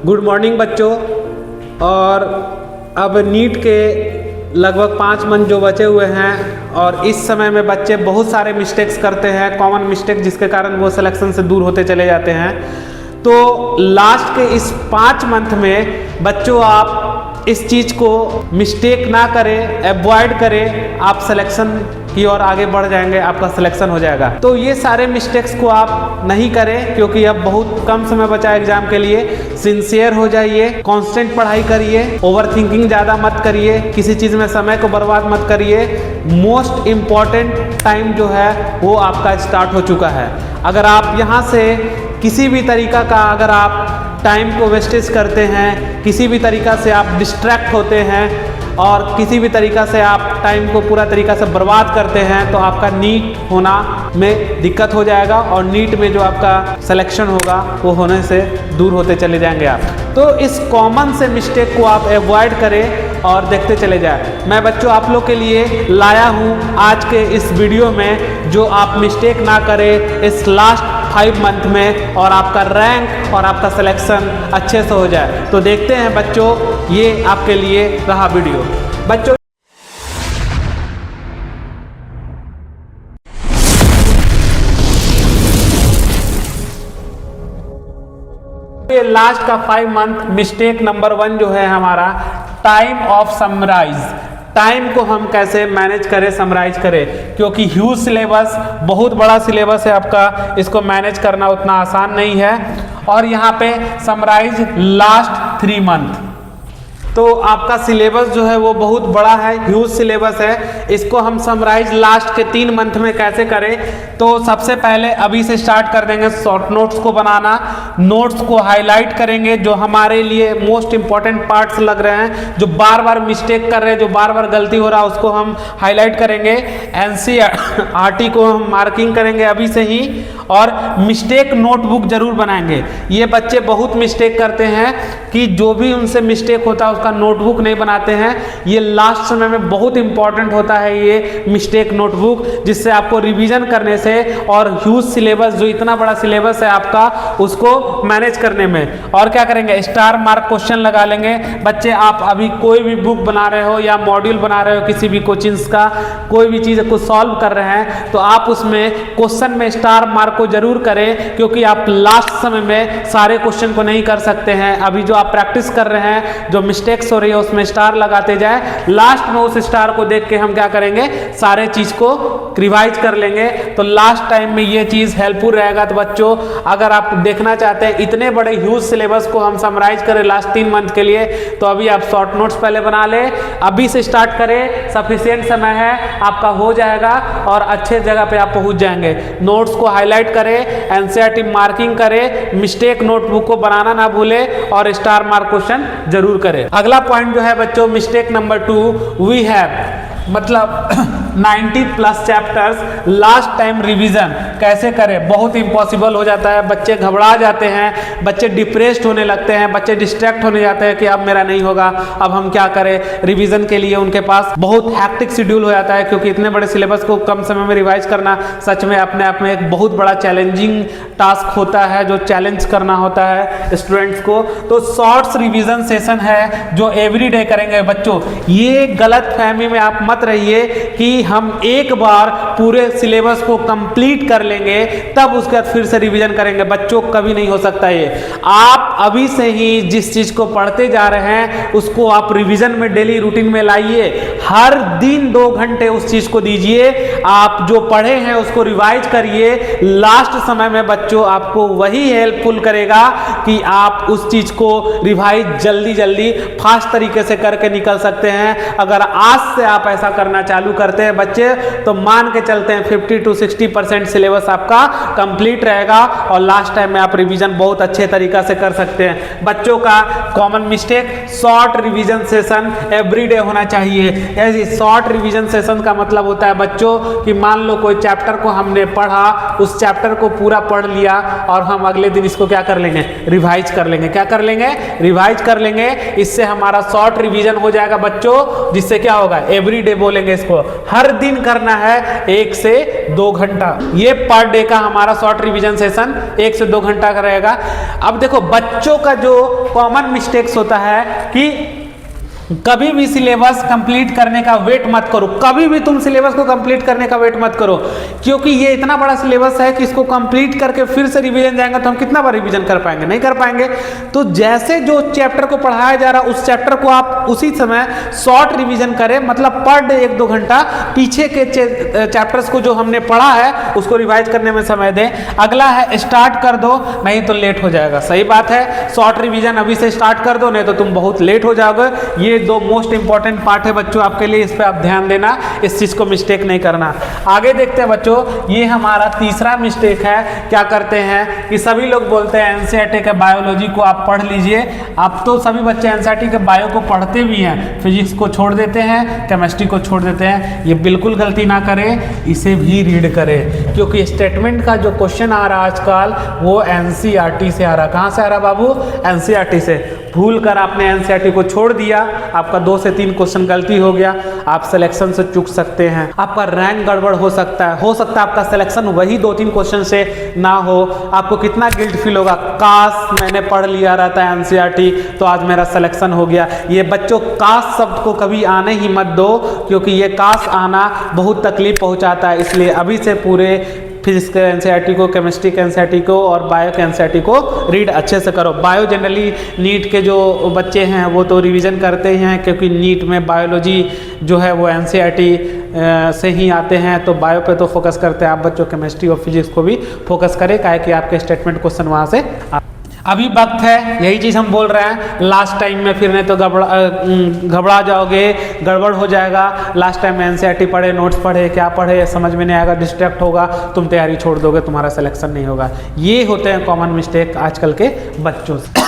Good morning बच्चों। और अब नीट के लगभग 5 मंथ जो बचे हुए हैं और इस समय में बच्चे बहुत सारे मिस्टेक्स करते हैं, कॉमन मिस्टेक, जिसके कारण वो सिलेक्शन से दूर होते चले जाते हैं। तो लास्ट के इस 5 मंथ में बच्चों आप इस चीज़ को मिस्टेक ना करें, अवॉइड करें, आप सिलेक्शन की ओर आगे बढ़ जाएंगे, आपका सिलेक्शन हो जाएगा। तो ये सारे मिस्टेक्स को आप नहीं करें क्योंकि अब बहुत कम समय बचा है एग्जाम के लिए। सिंसियर हो जाइए, कांस्टेंट पढ़ाई करिए, ओवर थिंकिंग ज़्यादा मत करिए, किसी चीज़ में समय को बर्बाद मत करिए। मोस्ट इम्पॉर्टेंट टाइम जो है वो आपका स्टार्ट हो चुका है। अगर आप यहाँ से किसी भी तरीका का अगर आप टाइम को वेस्टेज करते हैं, किसी भी तरीका से आप डिस्ट्रैक्ट होते हैं और किसी भी तरीका से आप टाइम को पूरा तरीका से बर्बाद करते हैं तो आपका नीट होना में दिक्कत हो जाएगा और नीट में जो आपका सिलेक्शन होगा वो होने से दूर होते चले जाएंगे आप। तो इस कॉमन से मिस्टेक को आप अवॉइड करें और देखते चले जाए। मैं बच्चों आप लोग के लिए लाया हूँ आज के इस वीडियो में जो आप मिस्टेक ना करें इस लास्ट 5 मंथ में और आपका रैंक और आपका सिलेक्शन अच्छे से हो जाए। तो देखते हैं बच्चों, ये आपके लिए रहा वीडियो। बच्चों ये लास्ट का 5 मंथ मिस्टेक नंबर 1 जो है हमारा टाइम ऑफ समराइज। टाइम को हम कैसे मैनेज करें, समराइज करें, क्योंकि ह्यूज सिलेबस, बहुत बड़ा सिलेबस है आपका, इसको मैनेज करना उतना आसान नहीं है। और यहाँ पे समराइज लास्ट 3 मंथ, तो आपका सिलेबस जो है वो बहुत बड़ा है, ह्यूज सिलेबस है। इसको हम समराइज लास्ट के 3 मंथ में कैसे करें, तो सबसे पहले अभी से स्टार्ट कर देंगे शॉर्ट नोट्स को बनाना। नोट्स को हाईलाइट करेंगे, जो हमारे लिए मोस्ट इंपॉर्टेंट पार्ट्स लग रहे हैं, जो बार बार मिस्टेक कर रहे हैं, जो बार बार गलती हो रहा है, उसको हम हाईलाइट करेंगे। एनसीईआरटी को हम मार्किंग करेंगे अभी से ही, और मिस्टेक नोटबुक जरूर बनाएंगे। ये बच्चे बहुत मिस्टेक करते हैं कि जो भी उनसे मिस्टेक होता है उसका नोटबुक नहीं बनाते हैं। ये लास्ट समय में बहुत इंपॉर्टेंट होता है ये मिस्टेक नोटबुक, जिससे आपको रिवीजन करने से और ह्यूज सिलेबस, जो इतना बड़ा सिलेबस है आपका, उसको मैनेज करने में। और क्या करेंगे, स्टार मार्क क्वेश्चन लगा लेंगे। बच्चे आप अभी कोई भी बुक बना रहे हो या मॉड्यूल बना रहे हो किसी भी कोचिंग्स का, कोई भी चीज़ को सॉल्व कर रहे हैं, तो आप उसमें क्वेश्चन में स्टार मार्क को जरूर करें, क्योंकि आप लास्ट समय में सारे क्वेश्चन को नहीं कर सकते हैं। अभी जो आप प्रैक्टिस कर रहे हैं, जो मिस्टेक्स हो रही है, उसमें स्टार लगाते जाए। लास्ट में उस स्टार को देख के हम क्या करेंगे, सारे चीज को रिवाइज कर लेंगे, तो लास्ट टाइम में ये चीज हेल्पफुल रहेगा। तो बच्चों अगर आप देखना चाहते हैं इतने बड़े ह्यूज सिलेबस को हम समराइज करें लास्ट 3 मंथ के लिए, तो अभी आप शॉर्ट नोट्स पहले बना ले, अभी से स्टार्ट करें, सफिशिएंट समय है, आपका हो जाएगा और अच्छे जगह पे आप पहुंच जाएंगे। नोट्स को हाईलाइट करें, एनसीईआरटी मार्किंग करें, मिस्टेक नोटबुक को बनाना ना भूले और स्टार मार्क क्वेश्चन जरूर करें। अगला पॉइंट जो है बच्चों, मिस्टेक नंबर 2, वी हैव, मतलब 90+ चैप्टर्स लास्ट टाइम रिवीजन कैसे करें, बहुत इम्पॉसिबल हो जाता है। बच्चे घबरा जाते हैं, बच्चे डिप्रेस्ड होने लगते हैं, बच्चे डिस्ट्रैक्ट होने जाते हैं कि अब मेरा नहीं होगा, अब हम क्या करें। रिवीजन के लिए उनके पास बहुत हैक्टिक शेड्यूल हो जाता है, क्योंकि इतने बड़े सिलेबस को कम समय में रिवाइज करना सच में अपने आप में एक बहुत बड़ा चैलेंजिंग टास्क होता है, जो चैलेंज करना होता है स्टूडेंट्स को। तो शॉर्ट्स रिवीजन सेशन है जो एवरीडे करेंगे बच्चों। ये गलत फहमी में आप मत रहिए कि हम एक बार पूरे सिलेबस को कंप्लीट कर लेंगे तब उसके बाद फिर से रिवीजन करेंगे। बच्चों कभी नहीं हो सकता ये। आप अभी से ही जिस चीज को पढ़ते जा रहे हैं उसको आप रिवीजन में डेली रूटीन में लाइए। हर दिन 2 घंटे उस चीज को दीजिए, आप जो पढ़े हैं उसको रिवाइज करिए। लास्ट समय में बच्चों आपको वही हेल्पफुल करेगा कि आप उस चीज को रिवाइज जल्दी जल्दी फास्ट तरीके से करके निकल सकते हैं। अगर आज से आप ऐसा करना चालू करते हैं बच्चे, तो मान के चलते हैं 50 to 60% सिलेबस आपका कंप्लीट रहेगा और लास्ट टाइम में आप रिवीजन बहुत अच्छे तरीका से कर सकते हैं। बच्चों का common mistake, short revision session everyday होना चाहिए। कैसी शॉर्ट रिवीजन सेशन का मतलब होता है बच्चों कि मान लो कोई चैप्टर को हमने पढ़ा, उस चैप्टर को पूरा पढ़ लिया और हम अगले दिन इसको क्या कर लेंगे, रिवाइज कर लेंगे। क्या कर लेंगे, रिवाइज कर लेंगे। इससे हमारा शॉर्ट रिवीजन हो जाएगा बच्चों, जिससे क्या होगा, एवरी डे बोलेंगे इसको, हर दिन करना है 1 से 2 घंटा। ये पर डे का हमारा शॉर्ट रिवीजन सेशन 1 से 2 घंटा का रहेगा। अब देखो बच्चों का जो कॉमन मिस्टेक्स होता है कि कभी भी सिलेबस कंप्लीट करने का वेट मत करो, कभी भी तुम सिलेबस को कंप्लीट करने का वेट मत करो, क्योंकि ये इतना बड़ा सिलेबस है कि इसको कंप्लीट करके फिर से रिवीजन जाएंगे तो हम कितना बार रिवीजन कर पाएंगे, नहीं कर पाएंगे। तो जैसे जो चैप्टर को पढ़ाया जा रहा है उस चैप्टर को आप उसी समय शॉर्ट रिवीजन करें, मतलब पर डे 1-2 घंटा पीछे के चैप्टर्स को जो हमने पढ़ा है उसको रिवाइज करने में समय दें। अगला है स्टार्ट कर दो, नहीं तो लेट हो जाएगा। सही बात है, शॉर्ट रिवीजन अभी से स्टार्ट कर दो, नहीं तो तुम बहुत लेट हो जाओगे। ये 2 मोस्ट इंपॉर्टेंट पार्ट है बच्चों आपके लिए, इस पे आप ध्यान देना, इस चीज को मिस्टेक नहीं करना। आगे देखते हैं बच्चों, ये हमारा तीसरा मिस्टेक है। क्या करते हैं कि सभी लोग बोलते हैं एनसीईआरटी के बायोलॉजी को आप पढ़ लीजिए। अब तो सभी बच्चे एनसीईआरटी के बायो को पढ़ते भी हैं, फिजिक्स को छोड़ देते हैं, केमिस्ट्री को छोड़ देते हैं। ये बिल्कुल गलती ना करें, इसे भी रीड करें, क्योंकि स्टेटमेंट का जो क्वेश्चन आ रहा है आजकल वो एनसीईआरटी से आ रहा है। कहाँ से आ रहा बाबू, एनसीईआरटी से। भूल कर आपने एनसीईआरटी को छोड़ दिया, आपका 2 से 3 क्वेश्चन गलती हो गया, आप सिलेक्शन से चूक सकते हैं, आपका रैंक गड़बड़ हो सकता है आपका सिलेक्शन वही 2-3 क्वेश्चन से ना हो। आपको कितना गिल्ट फील होगा, काश मैंने पढ़ लिया रहता है एनसीईआरटी तो आज मेरा सिलेक्शन हो गया। ये बच्चों काश शब्द को कभी आने ही मत दो, क्योंकि ये काश आना बहुत तकलीफ पहुंचाता है। इसलिए अभी से पूरे फिजिक्स के एनसीईआरटी को, केमिस्ट्री के एनसीईआरटी को और बायो के एनसीईआरटी को रीड अच्छे से करो। बायो जनरली नीट के जो बच्चे हैं वो तो रिवीजन करते हैं, क्योंकि नीट में बायोलॉजी जो है वो एनसीईआरटी से ही आते हैं, तो बायो पे तो फोकस करते हैं। आप बच्चों केमिस्ट्री और फिजिक्स को भी फोकस करें, काहे कि आपके स्टेटमेंट क्वेश्चन वहाँ से अभी वक्त है, यही चीज़ हम बोल रहे हैं। लास्ट टाइम में फिर नहीं तो घबरा जाओगे, गड़बड़ हो जाएगा। लास्ट टाइम में एनसीईआरटी पढ़े, नोट्स पढ़े, क्या पढ़े समझ में नहीं आएगा, डिस्ट्रैक्ट होगा, तुम तैयारी छोड़ दोगे, तुम्हारा सिलेक्शन नहीं होगा। ये होते हैं कॉमन मिस्टेक आजकल के बच्चों से।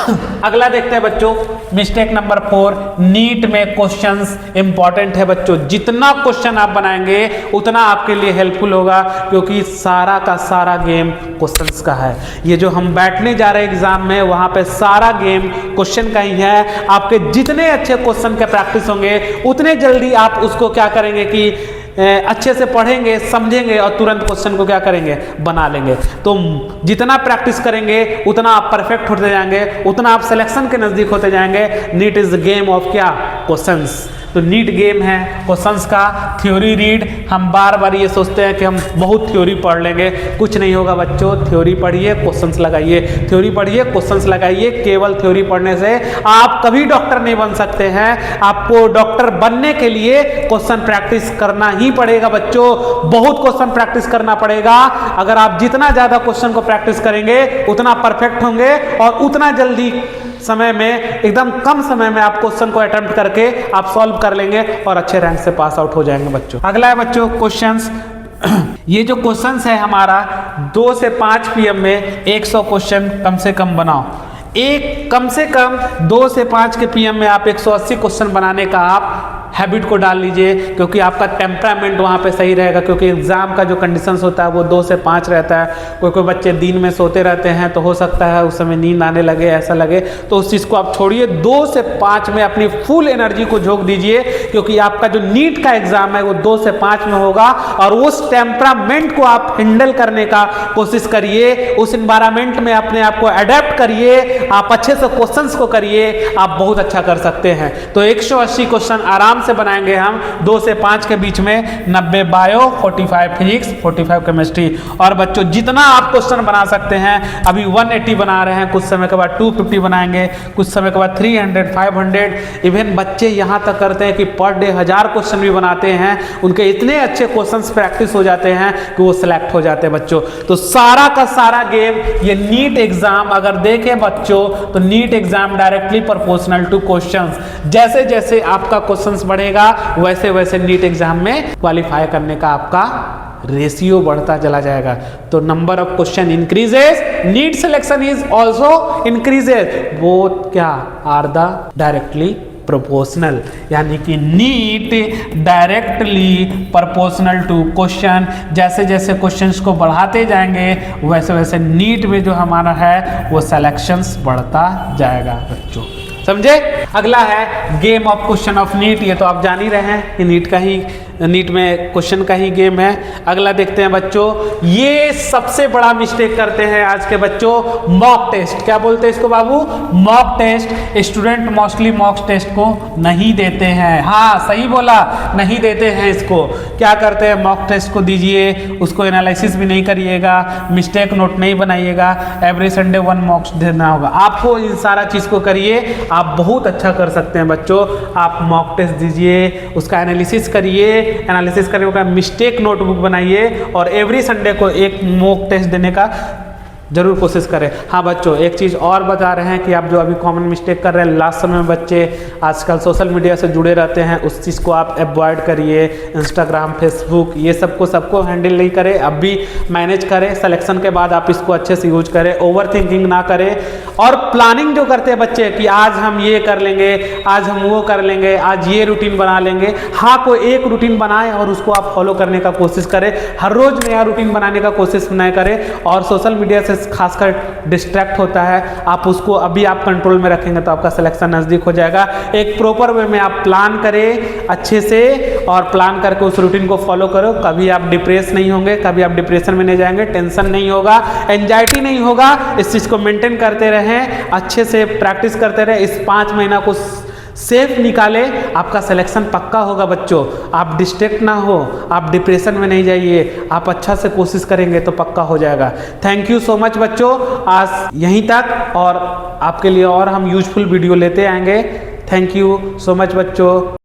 अगला देखते हैं बच्चों, मिस्टेक नंबर 4, नीट में क्वेश्चंस इंपॉर्टेंट है बच्चों। जितना क्वेश्चन आप बनाएंगे उतना आपके लिए हेल्पफुल होगा, क्योंकि सारा का सारा गेम क्वेश्चंस का है। ये जो हम बैठने जा रहे हैं एग्जाम में, वहां पे सारा गेम क्वेश्चन का ही है। आपके जितने अच्छे क्वेश्चन के प्रैक्टिस होंगे उतने जल्दी आप उसको क्या करेंगे कि अच्छे से पढ़ेंगे, समझेंगे और तुरंत क्वेश्चन को क्या करेंगे, बना लेंगे। तो जितना प्रैक्टिस करेंगे उतना आप परफेक्ट होते जाएंगे, उतना आप सिलेक्शन के नजदीक होते जाएंगे। नीट इज गेम ऑफ क्या, क्वेश्चंस। तो नीट गेम है क्वेश्चंस का। थ्योरी रीड, हम बार बार ये सोचते हैं कि हम बहुत थ्योरी पढ़ लेंगे, कुछ नहीं होगा बच्चों। थ्योरी पढ़िए, क्वेश्चंस लगाइए, थ्योरी पढ़िए, क्वेश्चंस लगाइए। केवल थ्योरी पढ़ने से आप कभी डॉक्टर नहीं बन सकते हैं। आपको डॉक्टर बनने के लिए क्वेश्चन प्रैक्टिस करना ही पड़ेगा बच्चों, बहुत क्वेश्चन प्रैक्टिस करना पड़ेगा। अगर आप जितना ज्यादा क्वेश्चन को प्रैक्टिस करेंगे उतना परफेक्ट होंगे और उतना जल्दी समय में, एकदम कम समय में आप क्वेश्चन को अटेम्प्ट करके आप सॉल्व कर लेंगे और अच्छे रैंक से पास आउट हो जाएंगे बच्चों। अगला है बच्चों क्वेश्चंस। ये जो क्वेश्चंस है हमारा 2 से 5 PM में 100 क्वेश्चन कम से कम बनाओ। कम से कम 2 से 5 के PM में आप 180 क्वेश्चन बनाने का आप हैबिट को डाल लीजिए, क्योंकि आपका टेम्परामेंट वहाँ पे सही रहेगा। क्योंकि एग्जाम का जो कंडीशंस होता है वो 2 से 5 रहता है। कोई बच्चे दिन में सोते रहते हैं, तो हो सकता है उस समय नींद आने लगे, ऐसा लगे, तो उस चीज़ को आप छोड़िए। 2 से 5 में अपनी फुल एनर्जी को झोंक दीजिए, क्योंकि आपका जो नीट का एग्जाम है वो 2 से 5 में होगा। और उस टेम्परामेंट को आप हैंडल करने का कोशिश करिए, उस एनवायरनमेंट में अपने आप को अडेप्ट करिए, आप अच्छे से क्वेश्चंस को करिए, आप बहुत अच्छा कर सकते हैं। तो 180 क्वेश्चन आराम से बनाएंगे हम 2 से 5 के बीच में। 90 बायो, 45 फिजिक्स, 45 केमिस्ट्री। और बच्चों जितना आप क्वेश्चन बना सकते हैं, अभी 180 बना रहे हैं, कुछ समय के बाद 250 बनाएंगे, कुछ समय के बाद 300, 500। इवन बच्चे यहाँ तक करते हैं कि पर डे 1000 क्वेश्चन भी बनाते हैं। उनके इतने अच्छे क्वेश्चंस प्रैक्टिस हो जाते हैं कि वो सिलेक्ट हो जाते हैं बच्चों। तो सारा का सारा गेम ये नीट एग्जाम अगर देखें बच्चों, तो NEET exam directly proportional to questions. जैसे जैसे आपका क्वेश्चंस बढ़ेगा वैसे वैसे नीट एग्जाम में क्वालिफाई करने का आपका रेशियो बढ़ता चला जाएगा। तो number of question increases, NEET selection is also increases, both क्या आर द डायरेक्टली प्रोपोर्शनल, यानी कि NEET directly proportional to question. जैसे जैसे क्वेश्चंस को बढ़ाते जाएंगे वैसे वैसे नीट में जो हमारा है वो सिलेक्शंस बढ़ता जाएगा बच्चों, समझे। अगला है game of question of NEET. ये तो आप जान ही रहे हैं कि नीट में क्वेश्चन का ही गेम है। अगला देखते हैं बच्चों, ये सबसे बड़ा मिस्टेक करते हैं आज के बच्चों, मॉक टेस्ट। क्या बोलते हैं इसको बाबू? Mock test. Student mostly mock test को नहीं देते हैं। हाँ सही बोला, नहीं देते हैं इसको। क्या करते हैं, मॉक टेस्ट को दीजिए, उसको एनालिसिस भी नहीं करिएगा, मिस्टेक नोट नहीं बनाइएगा, एवरी संडे 1 मॉक देना होगा आपको। इन सारा चीज़ को करिए, आप बहुत अच्छा कर सकते हैं बच्चों। आप मॉक टेस्ट दीजिए, उसका एनालिसिस करिए, एनालिसिस करने का मिस्टेक नोटबुक बनाइए और एवरी संडे को एक मॉक टेस्ट देने का जरूर कोशिश करें। हाँ बच्चों, एक चीज़ और बता रहे हैं कि आप जो अभी कॉमन मिस्टेक कर रहे हैं, लास्ट समय में बच्चे आजकल सोशल मीडिया से जुड़े रहते हैं, उस चीज़ को आप अवॉइड करिए। इंस्टाग्राम, फेसबुक ये सबको हैंडल नहीं करें, अब भी मैनेज करें। सिलेक्शन के बाद आप इसको अच्छे से यूज करें, ओवर थिंकिंग ना करें। और प्लानिंग जो करते हैं बच्चे कि आज हम ये कर लेंगे, आज हम वो कर लेंगे, आज ये रूटीन बना लेंगे। हाँ, कोई एक रूटीन बनाएं और उसको आप फॉलो करने का कोशिश करें। हर रोज नया रूटीन बनाने का कोशिश न करें। और सोशल मीडिया से खासकर डिस्ट्रैक्ट होता है, आप उसको अभी आप कंट्रोल में रखेंगे तो आपका सिलेक्शन नजदीक हो जाएगा। एक प्रॉपर वे में आप प्लान करें अच्छे से और प्लान करके उस रूटीन को फॉलो करो। कभी आप डिप्रेस नहीं होंगे, कभी आप डिप्रेशन में नहीं जाएंगे, टेंशन नहीं होगा, एंजाइटी नहीं होगा। इस चीज को मेंटेन करते रहें, अच्छे से प्रैक्टिस करते रहें। इस 5 महीना को सेफ निकाले, आपका सिलेक्शन पक्का होगा बच्चों। आप डिस्ट्रैक्ट ना हो, आप डिप्रेशन में नहीं जाइए, आप अच्छा से कोशिश करेंगे तो पक्का हो जाएगा। थैंक यू सो मच बच्चों, आज यहीं तक, और आपके लिए और हम यूजफुल वीडियो लेते आएंगे। थैंक यू सो मच बच्चों।